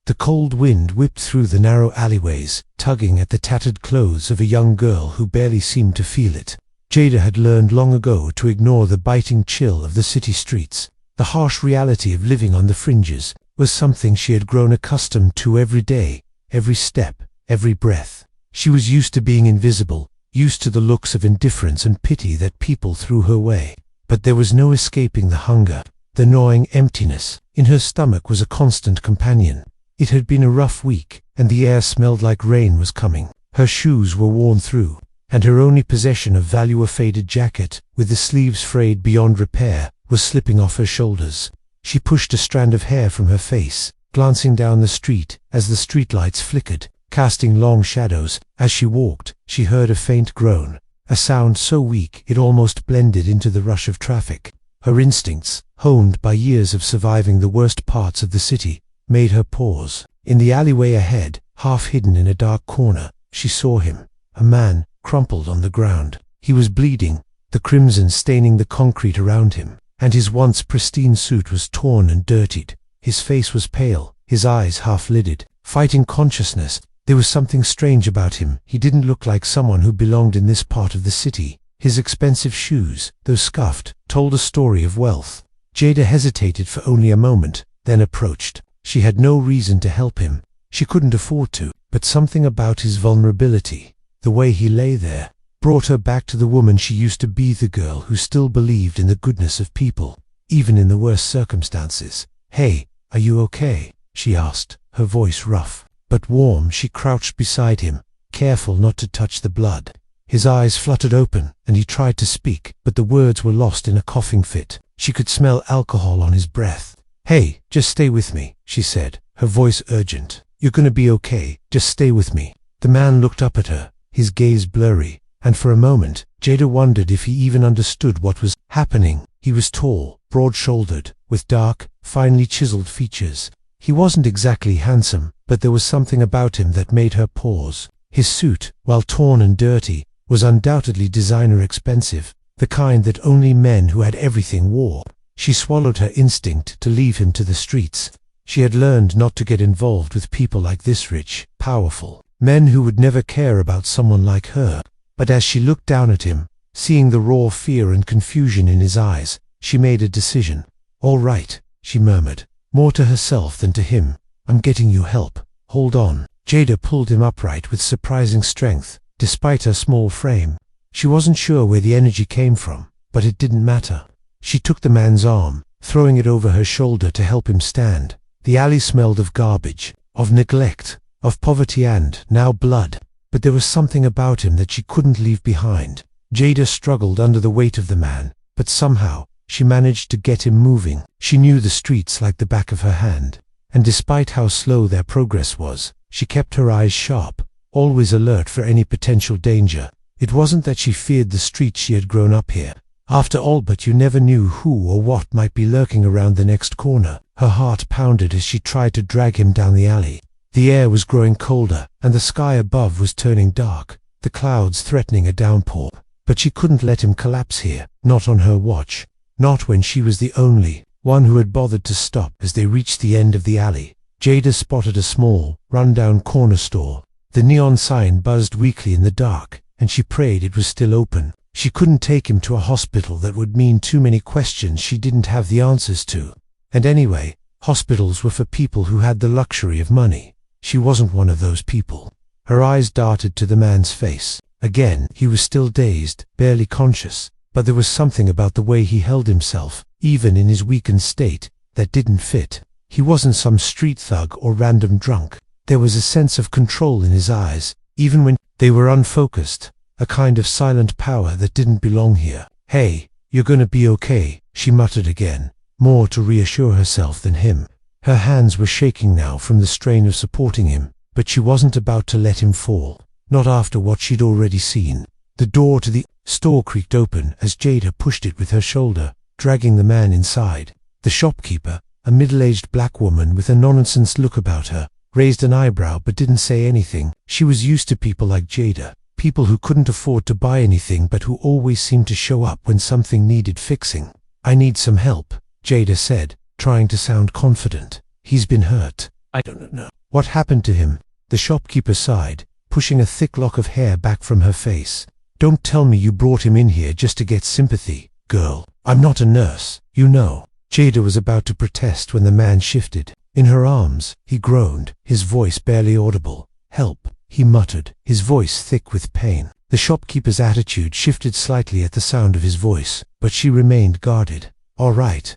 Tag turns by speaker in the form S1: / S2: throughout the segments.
S1: The cold wind whipped through the narrow alleyways, tugging at the tattered clothes of a young girl who barely seemed to feel it. Jada had learned long ago to ignore the biting chill of the city streets. The harsh reality of living on the fringes was something she had grown accustomed to every day, every step, every breath. She was used to being invisible, used to the looks of indifference and pity that people threw her way. But there was no escaping the hunger. The gnawing emptiness in her stomach was a constant companion. It had been a rough week, and the air smelled like rain was coming. Her shoes were worn through, and her only possession of value, a faded jacket, with the sleeves frayed beyond repair, was slipping off her shoulders. She pushed a strand of hair from her face, glancing down the street as the streetlights flickered, casting long shadows. As she walked, she heard a faint groan, a sound so weak it almost blended into the rush of traffic. Her instincts, honed by years of surviving the worst parts of the city, made her pause. In the alleyway ahead, half hidden in a dark corner, she saw him, a man, crumpled on the ground. He was bleeding, the crimson staining the concrete around him, and his once pristine suit was torn and dirtied. His face was pale, his eyes half-lidded, fighting consciousness. There was something strange about him. He didn't look like someone who belonged in this part of the city. His expensive shoes, though scuffed, told a story of wealth. Jada hesitated for only a moment, then approached. She had no reason to help him. She couldn't afford to, but something about his vulnerability, the way he lay there, brought her back to the woman she used to be, the girl who still believed in the goodness of people, even in the worst circumstances. "Hey, are you okay?" she asked, her voice rough but warm. She crouched beside him, careful not to touch the blood. His eyes fluttered open, and he tried to speak, but the words were lost in a coughing fit. She could smell alcohol on his breath. "Hey, just stay with me," she said, her voice urgent. "You're gonna be okay, just stay with me." The man looked up at her, his gaze blurry, and for a moment, Jada wondered if he even understood what was happening. He was tall, broad-shouldered, with dark, finely chiseled features. He wasn't exactly handsome, but there was something about him that made her pause. His suit, while torn and dirty, was undoubtedly designer expensive, the kind that only men who had everything wore. She swallowed her instinct to leave him to the streets. She had learned not to get involved with people like this, rich, powerful, men who would never care about someone like her. But as she looked down at him, seeing the raw fear and confusion in his eyes, she made a decision. "All right," she murmured, more to herself than to him. "I'm getting you help. Hold on." Jada pulled him upright with surprising strength, despite her small frame. She wasn't sure where the energy came from, but it didn't matter. She took the man's arm, throwing it over her shoulder to help him stand. The alley smelled of garbage, of neglect, of poverty and, now, blood. But there was something about him that she couldn't leave behind. Jada struggled under the weight of the man, but somehow, she managed to get him moving. She knew the streets like the back of her hand, and despite how slow their progress was, she kept her eyes sharp, always alert for any potential danger. It wasn't that she feared the streets, she had grown up here. After all, but you never knew who or what might be lurking around the next corner. Her heart pounded as she tried to drag him down the alley. The air was growing colder, and the sky above was turning dark, the clouds threatening a downpour. But she couldn't let him collapse here, not on her watch, not when she was the only one who had bothered to stop. As they reached the end of the alley, Jada spotted a small, run-down corner store. The neon sign buzzed weakly in the dark, and she prayed it was still open. She couldn't take him to a hospital. That would mean too many questions she didn't have the answers to. And anyway, hospitals were for people who had the luxury of money. She wasn't one of those people. Her eyes darted to the man's face. Again, he was still dazed, barely conscious, but there was something about the way he held himself, even in his weakened state, that didn't fit. He wasn't some street thug or random drunk. There was a sense of control in his eyes, even when they were unfocused, a kind of silent power that didn't belong here. "Hey, you're gonna be okay," she muttered again, more to reassure herself than him. Her hands were shaking now from the strain of supporting him, but she wasn't about to let him fall, not after what she'd already seen. The door to the store creaked open as Jada pushed it with her shoulder, dragging the man inside. The shopkeeper, a middle-aged black woman with a nonsense look about her, raised an eyebrow but didn't say anything. She was used to people like Jada, people who couldn't afford to buy anything but who always seemed to show up when something needed fixing. "I need some help," Jada said, trying to sound confident. "He's been hurt. I don't know What happened to him? The shopkeeper sighed, pushing a thick lock of hair back from her face. Don't tell me you brought him in here just to get sympathy, girl. I'm not a nurse, you know. Jada was about to protest when the man shifted. In her arms, he groaned, his voice barely audible. Help, he muttered, his voice thick with pain. The shopkeeper's attitude shifted slightly at the sound of his voice, but she remained guarded. All right.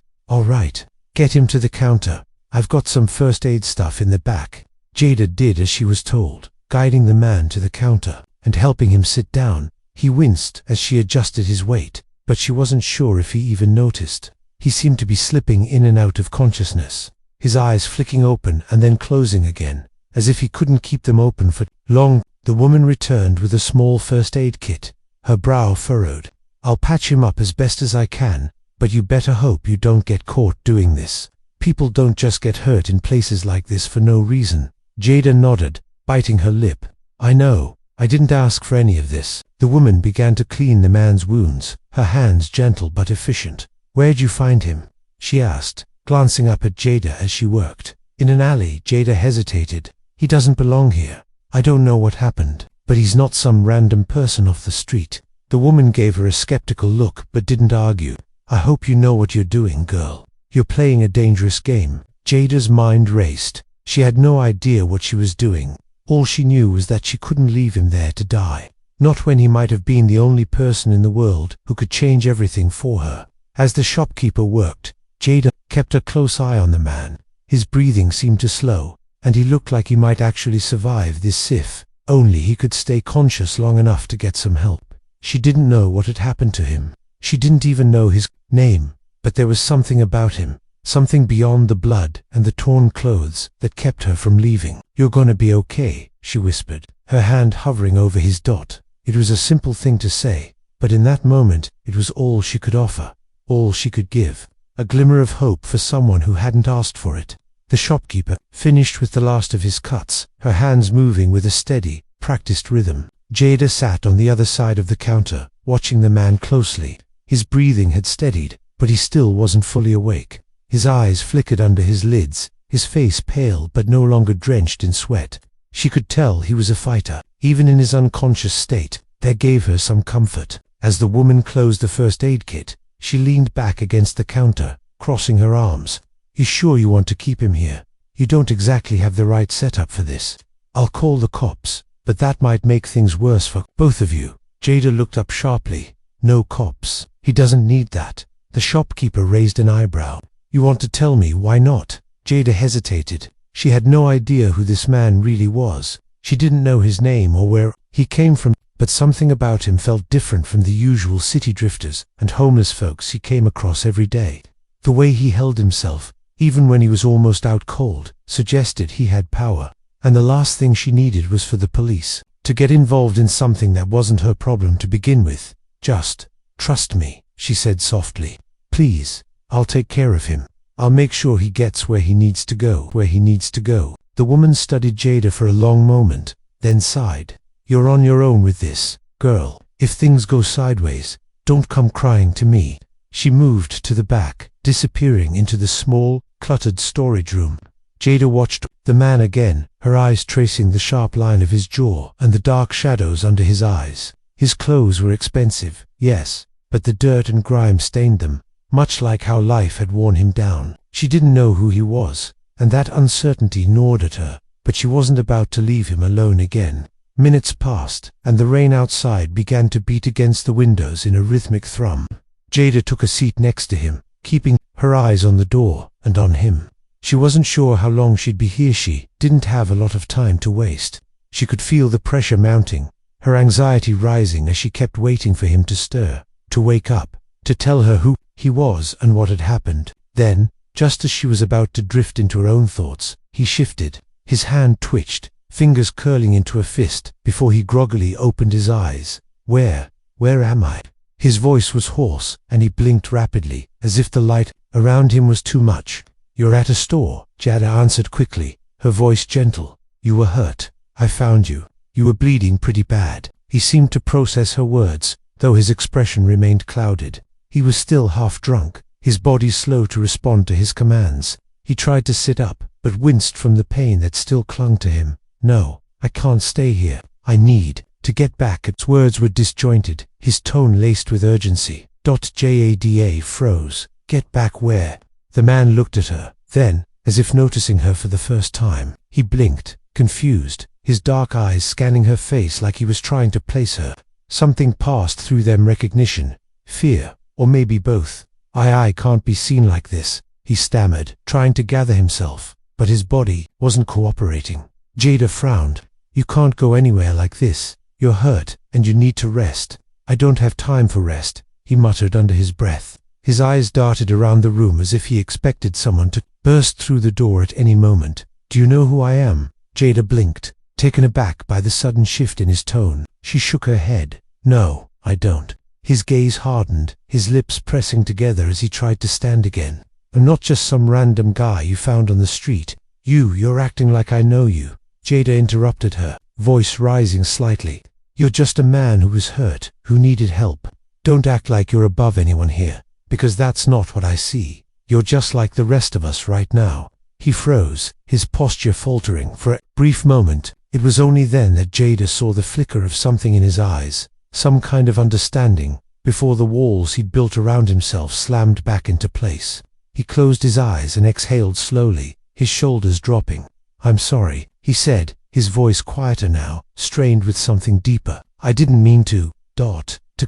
S1: Get him to the counter. I've got some first aid stuff in the back. Jada did as she was told, guiding the man to the counter and helping him sit down. He winced as she adjusted his weight, but she wasn't sure if he even noticed. He seemed to be slipping in and out of consciousness, his eyes flicking open and then closing again, as if he couldn't keep them open for long. The woman returned with a small first aid kit, her brow furrowed. I'll patch him up as best as I can, but you better hope you don't get caught doing this. People don't just get hurt in places like this for no reason. Jada nodded, biting her lip. I know, I didn't ask for any of this. The woman began to clean the man's wounds, her hands gentle but efficient. Where'd you find him? She asked, glancing up at Jada as she worked. In an alley. Jada hesitated. He doesn't belong here. I don't know what happened, but he's not some random person off the street. The woman gave her a skeptical look but didn't argue. I hope you know what you're doing, girl. You're playing a dangerous game. Jada's mind raced. She had no idea what she was doing. All she knew was that she couldn't leave him there to die. Not when he might have been the only person in the world who could change everything for her. As the shopkeeper worked, Jada kept a close eye on the man. His breathing seemed to slow, and he looked like he might actually survive this if only he could stay conscious long enough to get some help. She didn't know what had happened to him. She didn't even know his name, but there was something about him, something beyond the blood and the torn clothes that kept her from leaving. You're gonna be okay, she whispered, her hand hovering over his dot. It was a simple thing to say, but in that moment it was all she could offer, all she could give, a glimmer of hope for someone who hadn't asked for it. The shopkeeper finished with the last of his cuts, her hands moving with a steady, practiced rhythm. Jada sat on the other side of the counter, watching the man closely. His breathing had steadied, but he still wasn't fully awake. His eyes flickered under his lids, his face pale but no longer drenched in sweat. She could tell he was a fighter, even in his unconscious state. That gave her some comfort. As the woman closed the first aid kit, she leaned back against the counter, crossing her arms. You sure you want to keep him here? You don't exactly have the right setup for this. I'll call the cops, but that might make things worse for both of you. Jada looked up sharply. No cops. He doesn't need that. The shopkeeper raised an eyebrow. You want to tell me why not? Jada hesitated. She had no idea who this man really was. She didn't know his name or where he came from, but something about him felt different from the usual city drifters and homeless folks he came across every day. The way he held himself, even when he was almost out cold, suggested he had power. And the last thing she needed was for the police to get involved in something that wasn't her problem to begin with. Just trust me, she said softly. Please, I'll take care of him. I'll make sure he gets where he needs to go. The woman studied Jada for a long moment, then sighed. You're on your own with this, girl. If things go sideways, don't come crying to me. She moved to the back, disappearing into the small, cluttered storage room. Jada watched the man again, her eyes tracing the sharp line of his jaw and the dark shadows under his eyes. His clothes were expensive, yes, but the dirt and grime stained them, much like how life had worn him down. She didn't know who he was, and that uncertainty gnawed at her, but she wasn't about to leave him alone again. Minutes passed, and the rain outside began to beat against the windows in a rhythmic thrum. Jada took a seat next to him, keeping her eyes on the door and on him. She wasn't sure how long she'd be here. She didn't have a lot of time to waste. She could feel the pressure mounting, her anxiety rising as she kept waiting for him to stir, to wake up, to tell her who he was and what had happened. Then, just as she was about to drift into her own thoughts, he shifted. His hand twitched, fingers curling into a fist, before he groggily opened his eyes. Where am I? His voice was hoarse, and he blinked rapidly, as if the light around him was too much. You're at a store, Jada answered quickly, her voice gentle. You were hurt. I found you. You were bleeding pretty bad. He seemed to process her words, though his expression remained clouded. He was still half drunk, his body slow to respond to his commands. He tried to sit up, but winced from the pain that still clung to him. No, I can't stay here. I need to get back. Its words were disjointed, his tone laced with urgency. Jada froze. Get back where? The man looked at her. Then, as if noticing her for the first time, he blinked, confused, his dark eyes scanning her face like he was trying to place her. Something passed through them, recognition, fear, or maybe both. I can't be seen like this, he stammered, trying to gather himself, but his body wasn't cooperating. Jada frowned. You can't go anywhere like this. You're hurt, and you need to rest. I don't have time for rest, he muttered under his breath. His eyes darted around the room as if he expected someone to burst through the door at any moment. Do you know who I am? Jada blinked, taken aback by the sudden shift in his tone. She shook her head. No, I don't. His gaze hardened, his lips pressing together as he tried to stand again. I'm not just some random guy you found on the street. You're acting like I know you. Jada interrupted her, voice rising slightly. You're just a man who was hurt, who needed help. Don't act like you're above anyone here, because that's not what I see. You're just like the rest of us right now. He froze, his posture faltering. For a brief moment, it was only then that Jada saw the flicker of something in his eyes, some kind of understanding, before the walls he'd built around himself slammed back into place. He closed his eyes and exhaled slowly, his shoulders dropping. I'm sorry, he said, his voice quieter now, strained with something deeper. I didn't mean to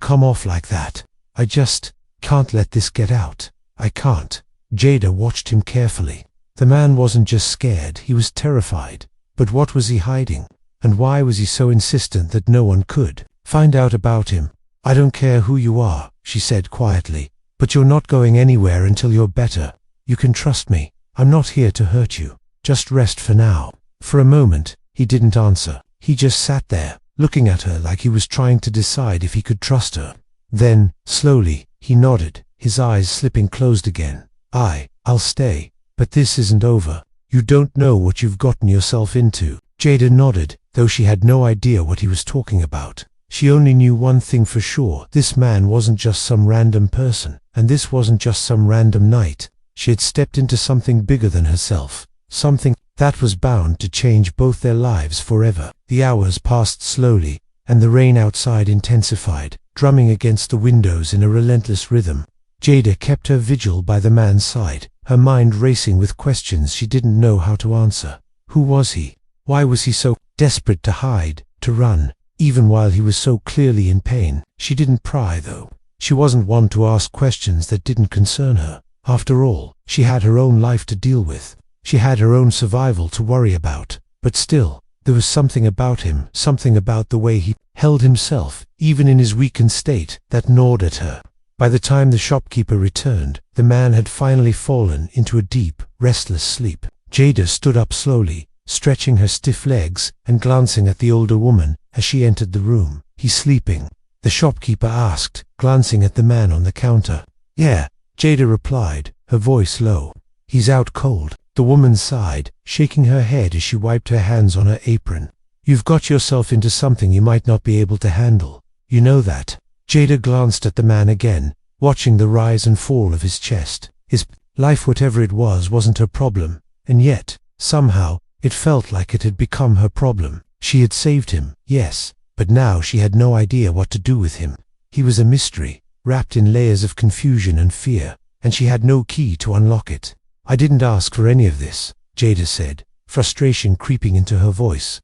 S1: come off like that. I just can't let this get out. I can't. Jada watched him carefully. The man wasn't just scared, he was terrified. But what was he hiding? And why was he so insistent that no one could find out about him? I don't care who you are, she said quietly, but you're not going anywhere until you're better. You can trust me. I'm not here to hurt you. Just rest for now. For a moment, he didn't answer. He just sat there, looking at her like he was trying to decide if he could trust her. Then, slowly, he nodded, his eyes slipping closed again. I'll stay. But this isn't over. You don't know what you've gotten yourself into. Jada nodded, though she had no idea what he was talking about. She only knew one thing for sure. This man wasn't just some random person, and this wasn't just some random night. She had stepped into something bigger than herself, something that was bound to change both their lives forever. The hours passed slowly, and the rain outside intensified, drumming against the windows in a relentless rhythm. Jada kept her vigil by the man's side, her mind racing with questions she didn't know how to answer. Who was he? Why was he so desperate to hide, to run, even while he was so clearly in pain? She didn't pry, though. She wasn't one to ask questions that didn't concern her. After all, she had her own life to deal with. She had her own survival to worry about. But still, there was something about him, something about the way he held himself, even in his weakened state, that gnawed at her. By the time the shopkeeper returned, the man had finally fallen into a deep, restless sleep. Jada stood up slowly, stretching her stiff legs and glancing at the older woman as she entered the room. He's sleeping? The shopkeeper asked, glancing at the man on the counter. Yeah, Jada replied, her voice low. He's out cold. The woman sighed, shaking her head as she wiped her hands on her apron. You've got yourself into something you might not be able to handle. You know that. Jada glanced at the man again, watching the rise and fall of his chest. His life, whatever it was, wasn't her problem, and yet, somehow, it felt like it had become her problem. She had saved him, yes, but now she had no idea what to do with him. He was a mystery, wrapped in layers of confusion and fear, and she had no key to unlock it. I didn't ask for any of this, Jada said, frustration creeping into her voice.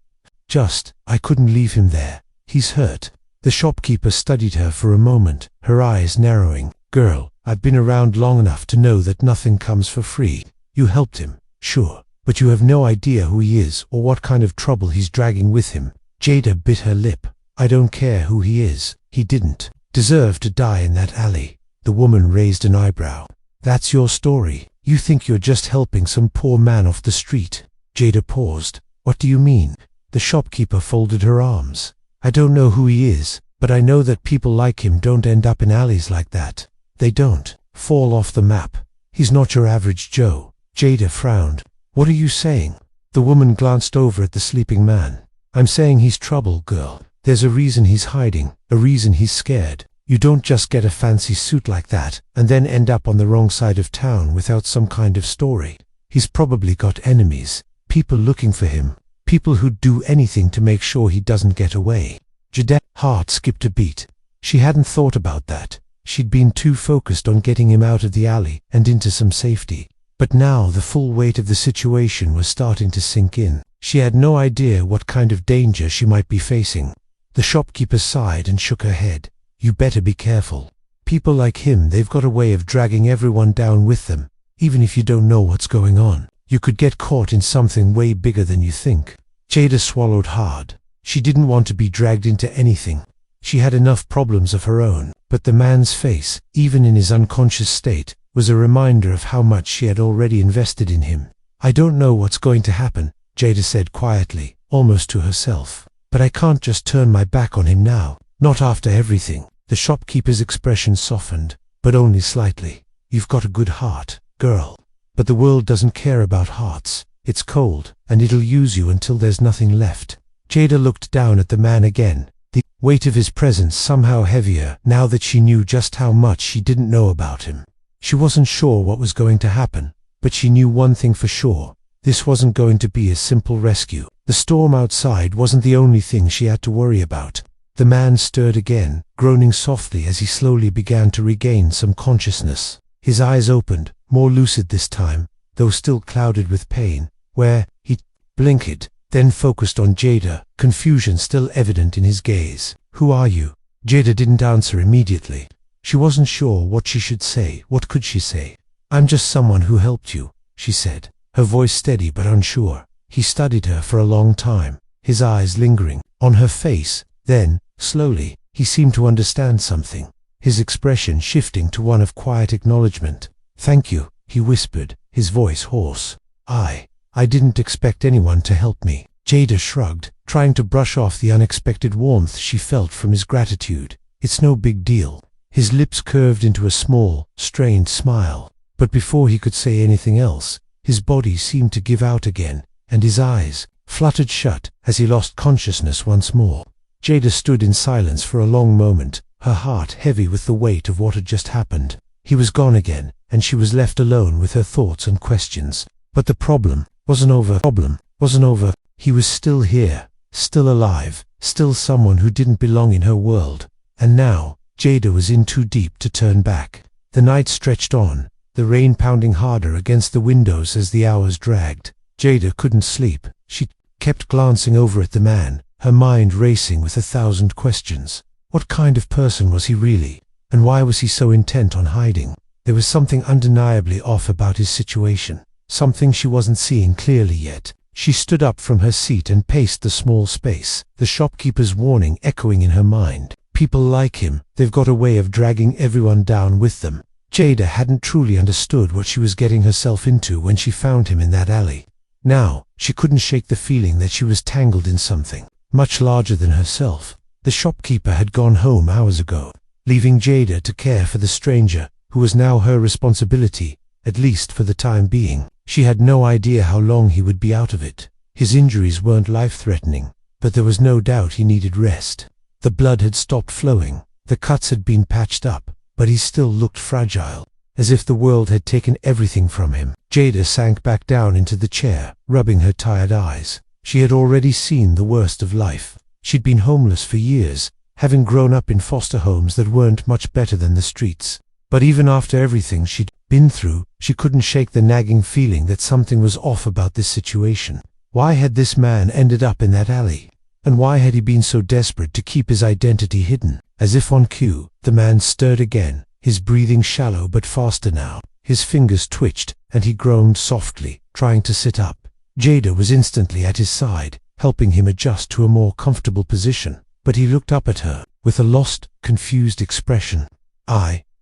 S1: I couldn't leave him there. He's hurt. The shopkeeper studied her for a moment, her eyes narrowing. Girl, I've been around long enough to know that nothing comes for free. You helped him, sure, but you have no idea who he is or what kind of trouble he's dragging with him. Jada bit her lip. I don't care who he is. He didn't deserve to die in that alley. The woman raised an eyebrow. That's your story. You think you're just helping some poor man off the street. Jada paused. What do you mean? The shopkeeper folded her arms. I don't know who he is, but I know that people like him don't end up in alleys like that. They don't fall off the map. He's not your average Joe. Jada frowned. What are you saying? The woman glanced over at the sleeping man. I'm saying he's trouble, girl. There's a reason he's hiding, a reason he's scared. You don't just get a fancy suit like that and then end up on the wrong side of town without some kind of story. He's probably got enemies, people looking for him, people who'd do anything to make sure he doesn't get away. Jade's heart skipped a beat. She hadn't thought about that. She'd been too focused on getting him out of the alley and into some safety. But now the full weight of the situation was starting to sink in. She had no idea what kind of danger she might be facing. The shopkeeper sighed and shook her head. You better be careful. People like him, they've got a way of dragging everyone down with them. Even if you don't know what's going on, you could get caught in something way bigger than you think. Jada swallowed hard. She didn't want to be dragged into anything. She had enough problems of her own, but the man's face, even in his unconscious state, was a reminder of how much she had already invested in him. I don't know what's going to happen, Jada said quietly, almost to herself. But I can't just turn my back on him now, not after everything. The shopkeeper's expression softened, but only slightly. You've got a good heart, girl. But the world doesn't care about hearts. It's cold, and it'll use you until there's nothing left. Jada looked down at the man again, the weight of his presence somehow heavier now that she knew just how much she didn't know about him. She wasn't sure what was going to happen, but she knew one thing for sure. This wasn't going to be a simple rescue. The storm outside wasn't the only thing she had to worry about. The man stirred again, groaning softly as he slowly began to regain some consciousness. His eyes opened, more lucid this time, though still clouded with pain, where he blinked, then focused on Jada, confusion still evident in his gaze. Who are you? Jada didn't answer immediately. She wasn't sure what she should say. What could she say? I'm just someone who helped you, she said, her voice steady but unsure. He studied her for a long time, his eyes lingering on her face. Then, slowly, he seemed to understand something, his expression shifting to one of quiet acknowledgement. Thank you, he whispered, his voice hoarse. I didn't expect anyone to help me. Jada shrugged, trying to brush off the unexpected warmth she felt from his gratitude. It's no big deal. His lips curved into a small, strained smile. But before he could say anything else, his body seemed to give out again, and his eyes fluttered shut as he lost consciousness once more. Jada stood in silence for a long moment, her heart heavy with the weight of what had just happened. He was gone again, and she was left alone with her thoughts and questions. But the problem wasn't over. He was still here, still alive, still someone who didn't belong in her world. And now, Jada was in too deep to turn back. The night stretched on, the rain pounding harder against the windows as the hours dragged. Jada couldn't sleep. She kept glancing over at the man, her mind racing with 1,000 questions. What kind of person was he really? And why was he so intent on hiding? There was something undeniably off about his situation, something she wasn't seeing clearly yet. She stood up from her seat and paced the small space, the shopkeeper's warning echoing in her mind. People like him, they've got a way of dragging everyone down with them. Jada hadn't truly understood what she was getting herself into when she found him in that alley. Now, she couldn't shake the feeling that she was tangled in something much larger than herself. The shopkeeper had gone home hours ago, leaving Jada to care for the stranger, who was now her responsibility, at least for the time being. She had no idea how long he would be out of it. His injuries weren't life-threatening, but there was no doubt he needed rest. The blood had stopped flowing, the cuts had been patched up, but he still looked fragile, as if the world had taken everything from him. Jada sank back down into the chair, rubbing her tired eyes. She had already seen the worst of life. She'd been homeless for years, having grown up in foster homes that weren't much better than the streets. But even after everything she'd been through, she couldn't shake the nagging feeling that something was off about this situation. Why had this man ended up in that alley? And why had he been so desperate to keep his identity hidden? As if on cue, the man stirred again, his breathing shallow but faster now. His fingers twitched, and he groaned softly, trying to sit up. Jada was instantly at his side, helping him adjust to a more comfortable position. But he looked up at her, with a lost, confused expression.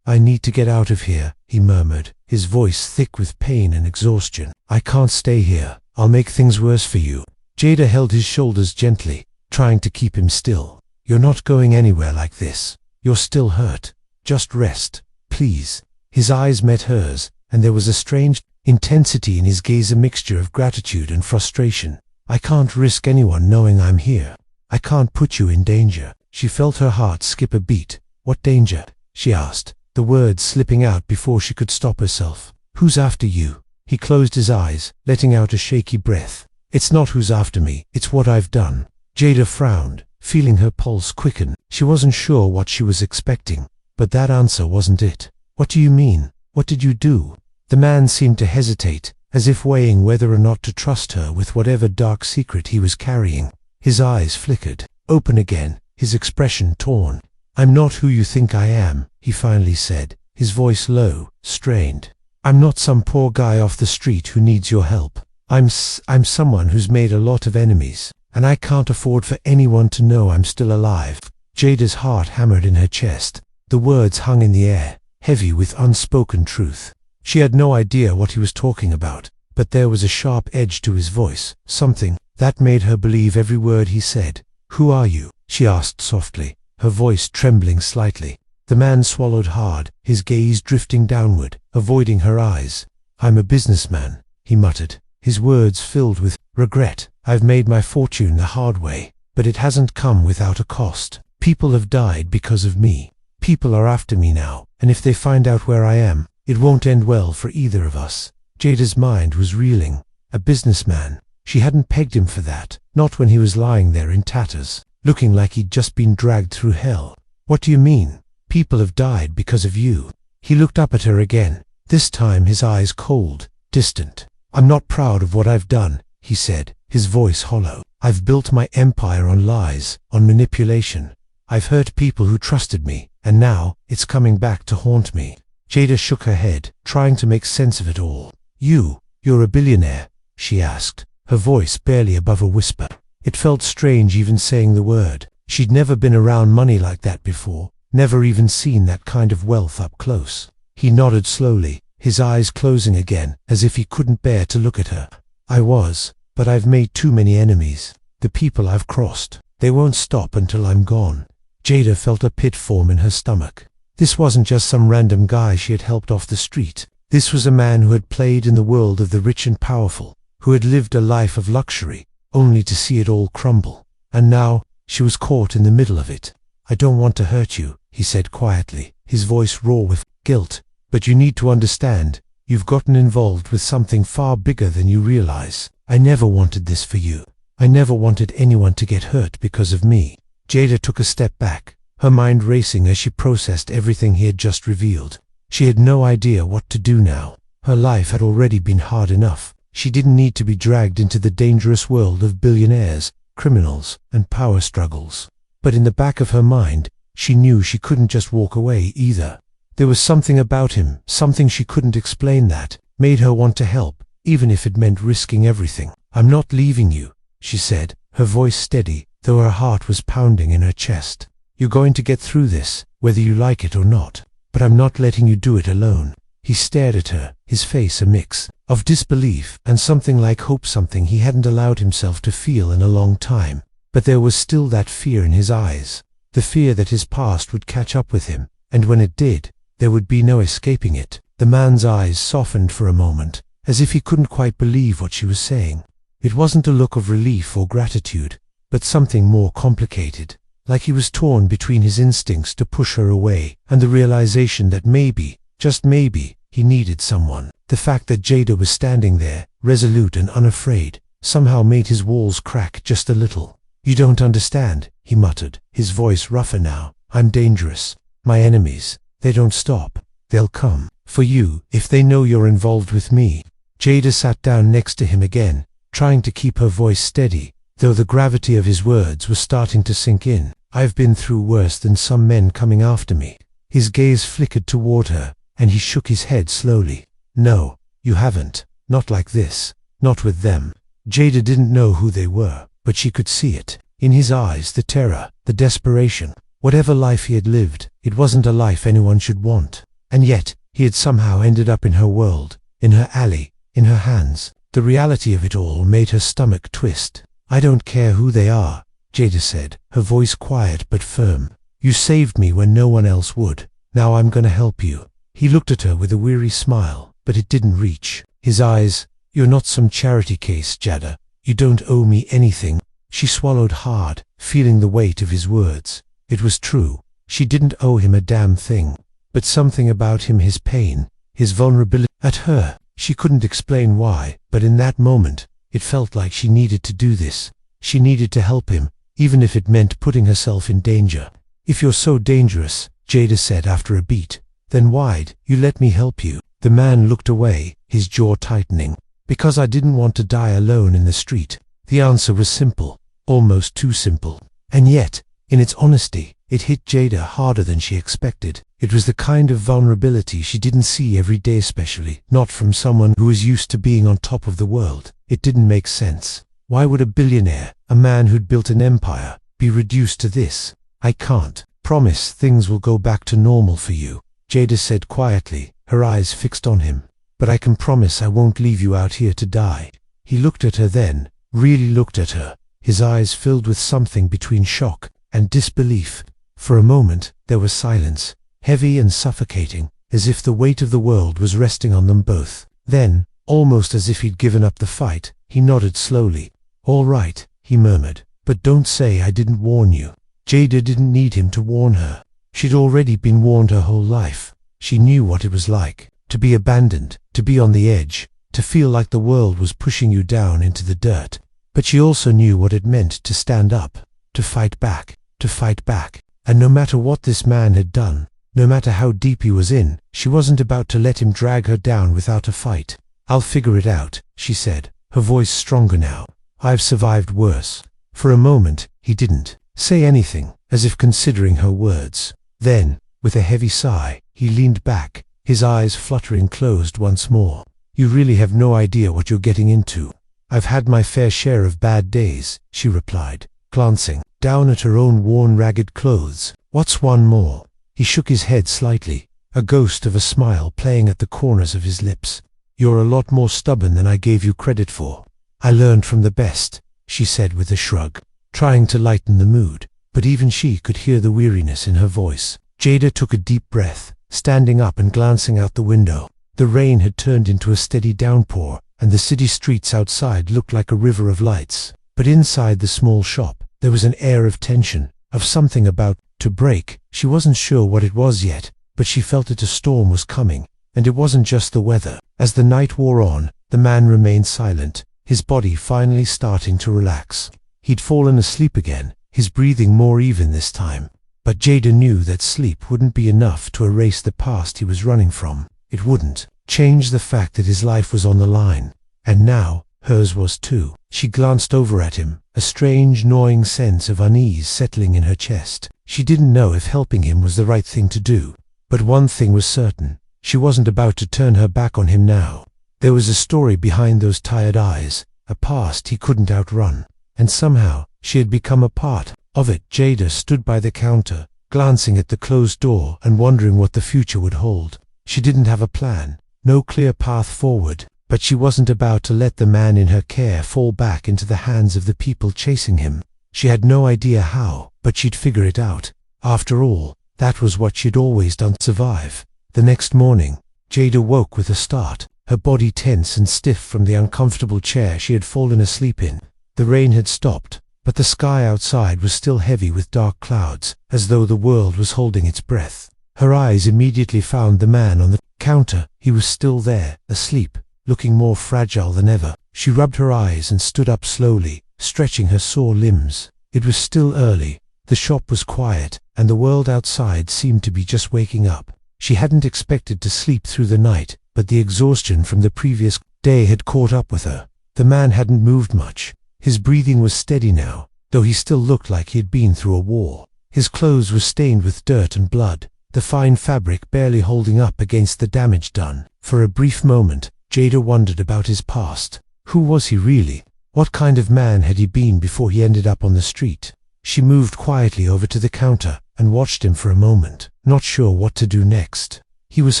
S1: I need to get out of here, he murmured, his voice thick with pain and exhaustion. I can't stay here. I'll make things worse for you. Jada held his shoulders gently, trying to keep him still. You're not going anywhere like this. You're still hurt. Just rest, please. His eyes met hers, and there was a strange intensity in his gaze, a mixture of gratitude and frustration. I can't risk anyone knowing I'm here. I can't put you in danger. She felt her heart skip a beat. What danger? She asked, the words slipping out before she could stop herself. Who's after you? He closed his eyes, letting out a shaky breath. It's not who's after me, it's what I've done. Jada frowned, feeling her pulse quicken. She wasn't sure what she was expecting, but that answer wasn't it. What do you mean? What did you do? The man seemed to hesitate, as if weighing whether or not to trust her with whatever dark secret he was carrying. His eyes flickered, open again, his expression torn. I'm not who you think I am, he finally said, his voice low, strained. I'm not some poor guy off the street who needs your help. I'm someone who's made a lot of enemies, and I can't afford for anyone to know I'm still alive. Jada's heart hammered in her chest. The words hung in the air, heavy with unspoken truth. She had no idea what he was talking about, but there was a sharp edge to his voice, something that made her believe every word he said. Who are you? She asked softly, her voice trembling slightly. The man swallowed hard, his gaze drifting downward, avoiding her eyes. I'm a businessman, he muttered, his words filled with regret. I've made my fortune the hard way, but it hasn't come without a cost. People have died because of me. People are after me now, and if they find out where I am, it won't end well for either of us. Jada's mind was reeling. A businessman. She hadn't pegged him for that, not when he was lying there in tatters, looking like he'd just been dragged through hell. What do you mean? People have died because of you. He looked up at her again, this time his eyes cold, distant. I'm not proud of what I've done, he said, his voice hollow. I've built my empire on lies, on manipulation. I've hurt people who trusted me, and now it's coming back to haunt me. Jada shook her head, trying to make sense of it all. You're a billionaire? She asked, her voice barely above a whisper. It felt strange even saying the word. She'd never been around money like that before, never even seen that kind of wealth up close. He nodded slowly, his eyes closing again, as if he couldn't bear to look at her. I was, but I've made too many enemies. The people I've crossed, they won't stop until I'm gone. Jada felt a pit form in her stomach. This wasn't just some random guy she had helped off the street. This was a man who had played in the world of the rich and powerful, who had lived a life of luxury, only to see it all crumble. And now, she was caught in the middle of it. I don't want to hurt you, he said quietly, his voice raw with guilt. But you need to understand, you've gotten involved with something far bigger than you realize. I never wanted this for you. I never wanted anyone to get hurt because of me. Jada took a step back, her mind racing as she processed everything he had just revealed. She had no idea what to do now. Her life had already been hard enough. She didn't need to be dragged into the dangerous world of billionaires, criminals, and power struggles. But in the back of her mind, she knew she couldn't just walk away either. There was something about him, something she couldn't explain that made her want to help, even if it meant risking everything. I'm not leaving you, she said, her voice steady, though her heart was pounding in her chest. You're going to get through this, whether you like it or not, but I'm not letting you do it alone. He stared at her, his face a mix of disbelief and something like hope, something he hadn't allowed himself to feel in a long time. But there was still that fear in his eyes, the fear that his past would catch up with him, and when it did, there would be no escaping it. The man's eyes softened for a moment, as if he couldn't quite believe what she was saying. It wasn't a look of relief or gratitude, but something more complicated, like he was torn between his instincts to push her away and the realization that maybe, just maybe, he needed someone. The fact that Jada was standing there, resolute and unafraid, somehow made his walls crack just a little. You don't understand, he muttered, his voice rougher now. I'm dangerous. My enemies, they don't stop. They'll come for you if they know you're involved with me. Jada sat down next to him again, trying to keep her voice steady, though the gravity of his words was starting to sink in. I've been through worse than some men coming after me. His gaze flickered toward her, and he shook his head slowly. No, you haven't. Not like this. Not with them. Jada didn't know who they were, but she could see it. In his eyes, the terror, the desperation. Whatever life he had lived, it wasn't a life anyone should want. And yet, he had somehow ended up in her world, in her alley, in her hands. The reality of it all made her stomach twist. I don't care who they are, Jada said, her voice quiet but firm. You saved me when no one else would. Now I'm gonna help you. He looked at her with a weary smile, but it didn't reach. His eyes, you're not some charity case, Jada. You don't owe me anything. She swallowed hard, feeling the weight of his words. It was true. She didn't owe him a damn thing. But something about him, his pain, his vulnerability. At her, She couldn't explain why, but in that moment, it felt like she needed to do this. She needed to help him, even if it meant putting herself in danger. "If you're so dangerous," Jada said after a beat, "then why'd you let me help you?" The man looked away, his jaw tightening. "Because I didn't want to die alone in the street." The answer was simple, almost too simple. And yet, in its honesty, it hit Jada harder than she expected. It was the kind of vulnerability she didn't see every day, especially not from someone who was used to being on top of the world. It didn't make sense. Why would a billionaire, a man who'd built an empire, be reduced to this? "I can't promise things will go back to normal for you," Jada said quietly, her eyes fixed on him. "But I can promise I won't leave you out here to die." He looked at her then, really looked at her, his eyes filled with something between shock and disbelief. For a moment, there was silence, heavy and suffocating, as if the weight of the world was resting on them both. Then, almost as if he'd given up the fight, he nodded slowly. "All right," he murmured, "but don't say I didn't warn you." Jada didn't need him to warn her. She'd already been warned her whole life. She knew what it was like, to be abandoned, to be on the edge, to feel like the world was pushing you down into the dirt. But she also knew what it meant to stand up, to fight back, to fight back. And no matter what this man had done, no matter how deep he was in, she wasn't about to let him drag her down without a fight. "I'll figure it out," she said, her voice stronger now. "I've survived worse." For a moment, he didn't say anything, as if considering her words. Then, with a heavy sigh, he leaned back, his eyes fluttering closed once more. "You really have no idea what you're getting into." "I've had my fair share of bad days," she replied, glancing down at her own worn, ragged clothes. "What's one more?" He shook his head slightly, a ghost of a smile playing at the corners of his lips. "You're a lot more stubborn than I gave you credit for." "I learned from the best," she said with a shrug, trying to lighten the mood, but even she could hear the weariness in her voice. Jada took a deep breath, standing up and glancing out the window. The rain had turned into a steady downpour, and the city streets outside looked like a river of lights. But inside the small shop, there was an air of tension, of something about to break. She wasn't sure what it was yet, but she felt that a storm was coming, and it wasn't just the weather. As the night wore on, the man remained silent, his body finally starting to relax. He'd fallen asleep again, his breathing more even this time. But Jada knew that sleep wouldn't be enough to erase the past he was running from. It wouldn't change the fact that his life was on the line. And now, hers was too. She glanced over at him, a strange, gnawing sense of unease settling in her chest. She didn't know if helping him was the right thing to do. But one thing was certain. She wasn't about to turn her back on him now. There was a story behind those tired eyes, a past he couldn't outrun. And somehow, she had become a part of it. Jada stood by the counter, glancing at the closed door and wondering what the future would hold. She didn't have a plan, no clear path forward, but she wasn't about to let the man in her care fall back into the hands of the people chasing him. She had no idea how, but she'd figure it out. After all, that was what she'd always done: survive. The next morning, Jada woke with a start, her body tense and stiff from the uncomfortable chair she had fallen asleep in. The rain had stopped, but the sky outside was still heavy with dark clouds, as though the world was holding its breath. Her eyes immediately found the man on the counter. He was still there, asleep, looking more fragile than ever. She rubbed her eyes and stood up slowly, stretching her sore limbs. It was still early, the shop was quiet, and the world outside seemed to be just waking up. She hadn't expected to sleep through the night, but the exhaustion from the previous day had caught up with her. The man hadn't moved much. His breathing was steady now, though he still looked like he had been through a war. His clothes were stained with dirt and blood, the fine fabric barely holding up against the damage done. For a brief moment, Jada wondered about his past. Who was he really? What kind of man had he been before he ended up on the street? She moved quietly over to the counter and watched him for a moment, not sure what to do next. He was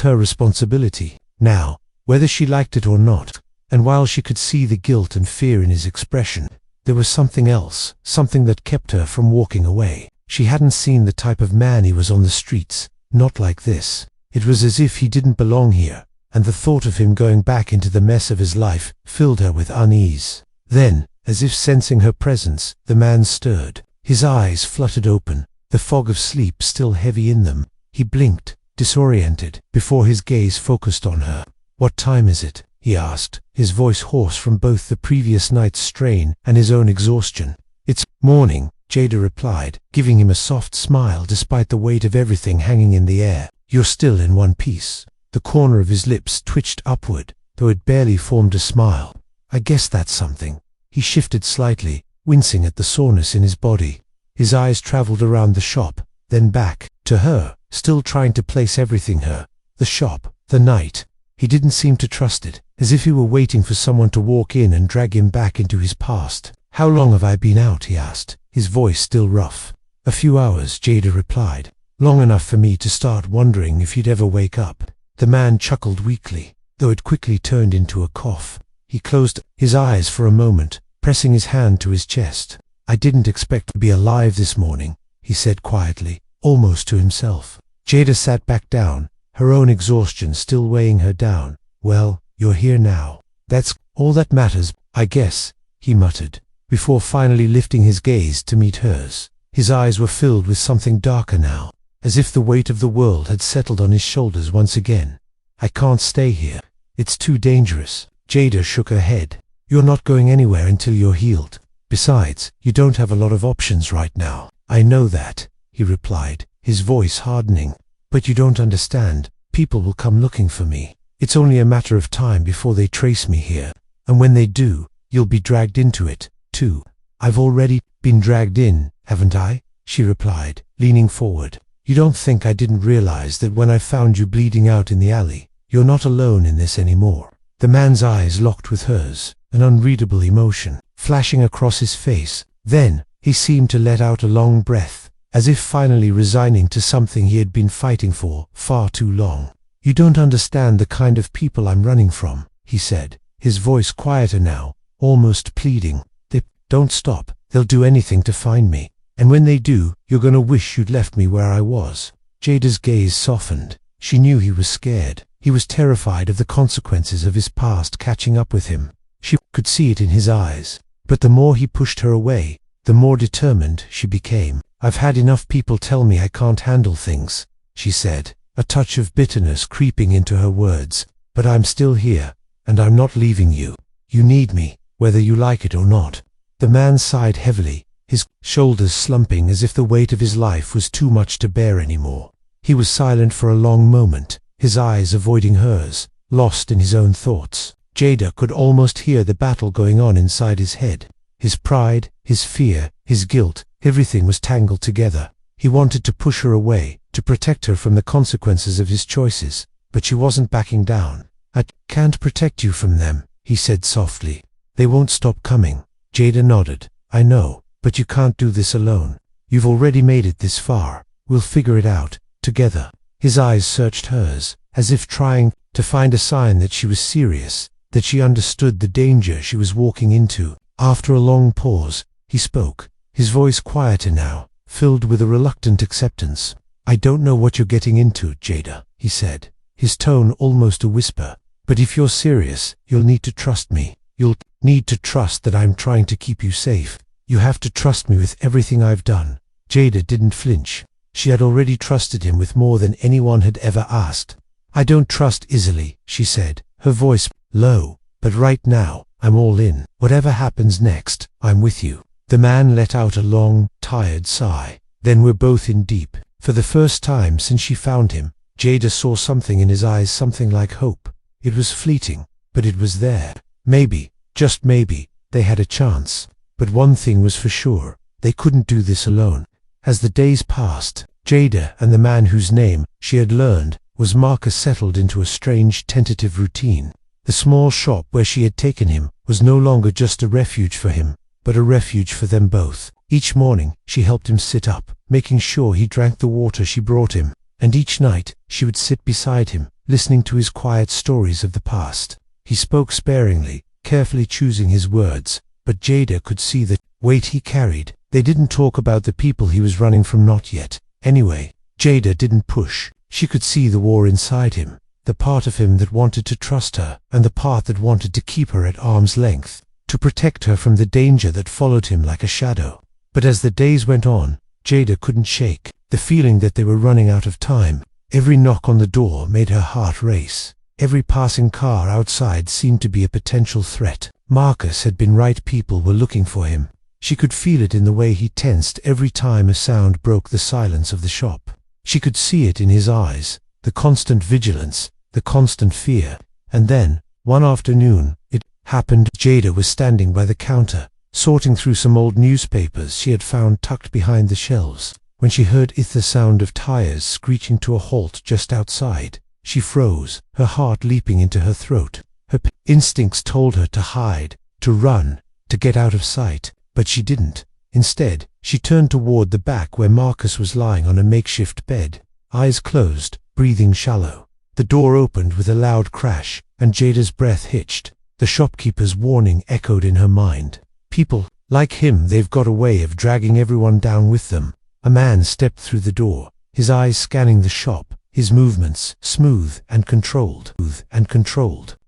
S1: her responsibility now, whether she liked it or not. And while she could see the guilt and fear in his expression, there was something else, something that kept her from walking away. She hadn't seen the type of man he was on the streets, not like this. It was as if he didn't belong here, and the thought of him going back into the mess of his life filled her with unease. Then, as if sensing her presence, the man stirred. His eyes fluttered open, the fog of sleep still heavy in them. He blinked, disoriented, before his gaze focused on her. "What time is it?" he asked, his voice hoarse from both the previous night's strain and his own exhaustion. It's morning, Jada replied, giving him a soft smile despite the weight of everything hanging in the air. You're still in one piece. The corner of his lips twitched upward, though it barely formed a smile. I guess that's something. He shifted slightly, wincing at the soreness in his body. His eyes traveled around the shop, then back to her, still trying to place everything her. The shop, the night. He didn't seem to trust it, as if he were waiting for someone to walk in and drag him back into his past. How long have I been out? He asked, his voice still rough. A few hours, Jada replied. Long enough for me to start wondering if you'd ever wake up. The man chuckled weakly, though it quickly turned into a cough. He closed his eyes for a moment, pressing his hand to his chest. I didn't expect to be alive this morning, he said quietly, almost to himself. Jada sat back down, her own exhaustion still weighing her down. Well, you're here now. That's all that matters, I guess, he muttered, before finally lifting his gaze to meet hers. His eyes were filled with something darker now, as if the weight of the world had settled on his shoulders once again. I can't stay here. It's too dangerous. Jada shook her head. You're not going anywhere until you're healed. Besides, you don't have a lot of options right now. I know that, he replied, his voice hardening. But you don't understand. People will come looking for me. It's only a matter of time before they trace me here. And when they do, you'll be dragged into it, too. I've already been dragged in, haven't I? She replied, leaning forward. You don't think I didn't realize that when I found you bleeding out in the alley? You're not alone in this anymore. The man's eyes locked with hers, an unreadable emotion flashing across his face. Then, he seemed to let out a long breath, as if finally resigning to something he had been fighting for far too long. You don't understand the kind of people I'm running from, he said, his voice quieter now, almost pleading. They don't stop. They'll do anything to find me. And when they do, you're gonna wish you'd left me where I was. Jada's gaze softened. She knew he was scared. He was terrified of the consequences of his past catching up with him. She could see it in his eyes. But the more he pushed her away, the more determined she became. I've had enough people tell me I can't handle things, she said, a touch of bitterness creeping into her words. But I'm still here, and I'm not leaving you. You need me, whether you like it or not. The man sighed heavily, his shoulders slumping as if the weight of his life was too much to bear anymore. He was silent for a long moment, his eyes avoiding hers, lost in his own thoughts. Jada could almost hear the battle going on inside his head. His pride, his fear, his guilt, everything was tangled together. He wanted to push her away, to protect her from the consequences of his choices, but she wasn't backing down. I can't protect you from them, he said softly. They won't stop coming. Jada nodded. I know, but you can't do this alone. You've already made it this far. We'll figure it out, together. His eyes searched hers, as if trying to find a sign that she was serious, that she understood the danger she was walking into. After a long pause, he spoke, his voice quieter now, filled with a reluctant acceptance. I don't know what you're getting into, Jada, he said, his tone almost a whisper. But if you're serious, you'll need to trust me. You'll need to trust that I'm trying to keep you safe. You have to trust me with everything I've done. Jada didn't flinch. She had already trusted him with more than anyone had ever asked. I don't trust easily, she said, her voice low. But right now, I'm all in. Whatever happens next, I'm with you. The man let out a long, tired sigh. Then we're both in deep. For the first time since she found him, Jada saw something in his eyes, something like hope. It was fleeting, but it was there. Maybe, just maybe, they had a chance. But one thing was for sure, they couldn't do this alone. As the days passed, Jada and the man whose name she had learned was Marcus settled into a strange, tentative routine. The small shop where she had taken him was no longer just a refuge for him, but a refuge for them both. Each morning, she helped him sit up, making sure he drank the water she brought him, and each night, she would sit beside him, listening to his quiet stories of the past. He spoke sparingly, carefully choosing his words, but Jada could see the weight he carried. They didn't talk about the people he was running from, not yet. Anyway, Jada didn't push. She could see the war inside him, the part of him that wanted to trust her, and the part that wanted to keep her at arm's length, to protect her from the danger that followed him like a shadow. But as the days went on, Jada couldn't shake the feeling that they were running out of time. Every knock on the door made her heart race. Every passing car outside seemed to be a potential threat. Marcus had been right, people were looking for him. She could feel it in the way he tensed every time a sound broke the silence of the shop. She could see it in his eyes, the constant vigilance, the constant fear. And then, one afternoon, it happened. Jada was standing by the counter, sorting through some old newspapers she had found tucked behind the shelves, when she heard the sound of tires screeching to a halt just outside. She froze, her heart leaping into her throat. Her instincts told her to hide, to run, to get out of sight, but she didn't. Instead, she turned toward the back where Marcus was lying on a makeshift bed, eyes closed, breathing shallow. The door opened with a loud crash, and Jada's breath hitched. The shopkeeper's warning echoed in her mind. People like him, they've got a way of dragging everyone down with them. A man stepped through the door, his eyes scanning the shop, his movements smooth and controlled.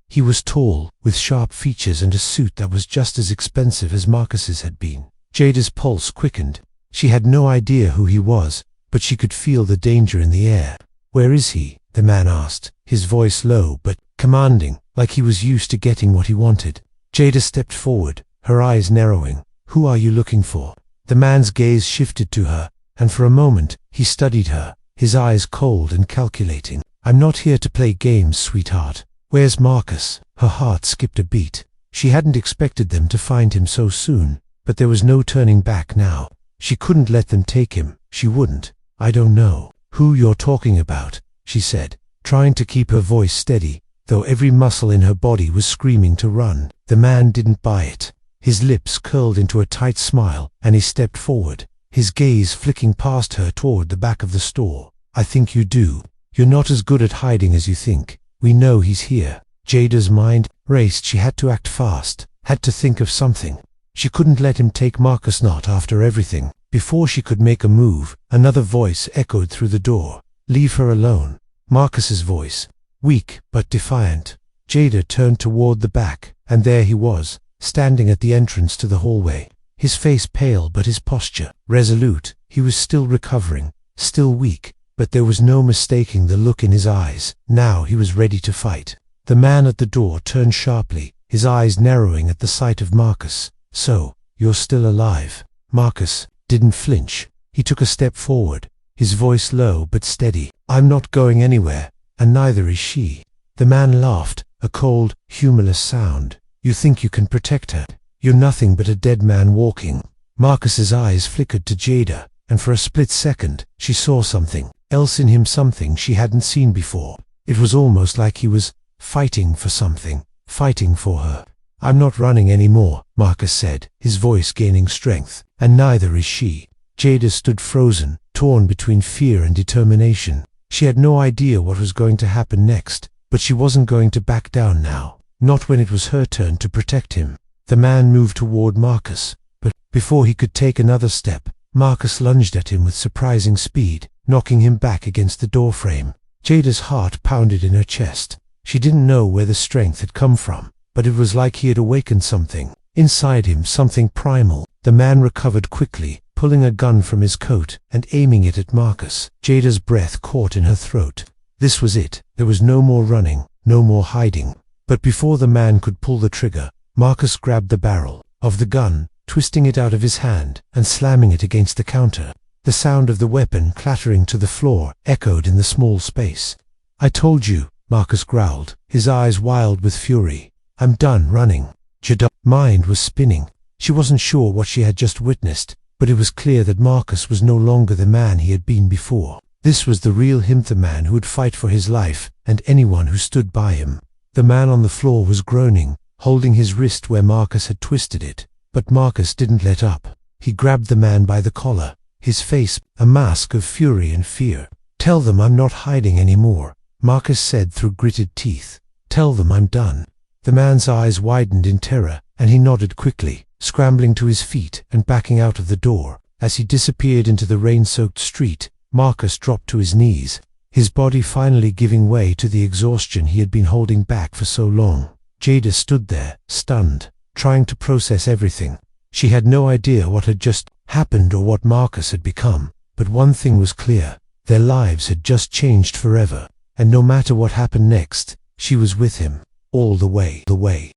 S1: He was tall, with sharp features and a suit that was just as expensive as Marcus's had been. Jada's pulse quickened. She had no idea who he was, but she could feel the danger in the air. "Where is he?" the man asked, his voice low but commanding, like he was used to getting what he wanted. Jada stepped forward, her eyes narrowing. "Who are you looking for?" The man's gaze shifted to her, and for a moment he studied her, his eyes cold and calculating. "I'm not here to play games, sweetheart. Where's Marcus?" Her heart skipped a beat. She hadn't expected them to find him so soon, but there was no turning back now. She couldn't let them take him. She wouldn't. "I don't know who you're talking about," she said, trying to keep her voice steady, though every muscle in her body was screaming to run. The man didn't buy it. His lips curled into a tight smile, and he stepped forward, his gaze flicking past her toward the back of the store. "I think you do. You're not as good at hiding as you think. We know he's here." Jada's mind raced. She had to act fast, had to think of something. She couldn't let him take Marcus, not after everything. Before she could make a move, another voice echoed through the door. "Leave her alone." Marcus's voice, weak but defiant. Jada turned toward the back, and there he was, standing at the entrance to the hallway. His face pale but his posture resolute. He was still recovering, still weak, but there was no mistaking the look in his eyes. Now he was ready to fight. The man at the door turned sharply, his eyes narrowing at the sight of Marcus. "So, you're still alive." Marcus didn't flinch. He took a step forward, his voice low but steady. "I'm not going anywhere, and neither is she." The man laughed, a cold, humorless sound. "You think you can protect her? You're nothing but a dead man walking." Marcus's eyes flickered to Jada, and for a split second, she saw something else in him, something she hadn't seen before. It was almost like he was fighting for something, fighting for her. "I'm not running anymore," Marcus said, his voice gaining strength, "and neither is she." Jada stood frozen, torn between fear and determination. She had no idea what was going to happen next, but she wasn't going to back down now, not when it was her turn to protect him. The man moved toward Marcus, but before he could take another step, Marcus lunged at him with surprising speed, knocking him back against the doorframe. Jada's heart pounded in her chest. She didn't know where the strength had come from, but it was like he had awakened something inside him, something primal. The man recovered quickly, pulling a gun from his coat and aiming it at Marcus. Jada's breath caught in her throat. This was it. There was no more running, no more hiding. But before the man could pull the trigger, Marcus grabbed the barrel of the gun, twisting it out of his hand and slamming it against the counter. The sound of the weapon clattering to the floor echoed in the small space. "I told you," Marcus growled, his eyes wild with fury. "I'm done running." Jada's mind was spinning. She wasn't sure what she had just witnessed, but it was clear that Marcus was no longer the man he had been before. This was the real him, the man who would fight for his life and anyone who stood by him. The man on the floor was groaning, holding his wrist where Marcus had twisted it. But Marcus didn't let up. He grabbed the man by the collar, his face a mask of fury and fear. "Tell them I'm not hiding anymore," Marcus said through gritted teeth. "Tell them I'm done." The man's eyes widened in terror, and he nodded quickly, scrambling to his feet and backing out of the door. As he disappeared into the rain-soaked street, Marcus dropped to his knees, his body finally giving way to the exhaustion he had been holding back for so long. Jada stood there, stunned, trying to process everything. She had no idea what had just happened or what Marcus had become, but one thing was clear: their lives had just changed forever, and no matter what happened next, She was with him all the way.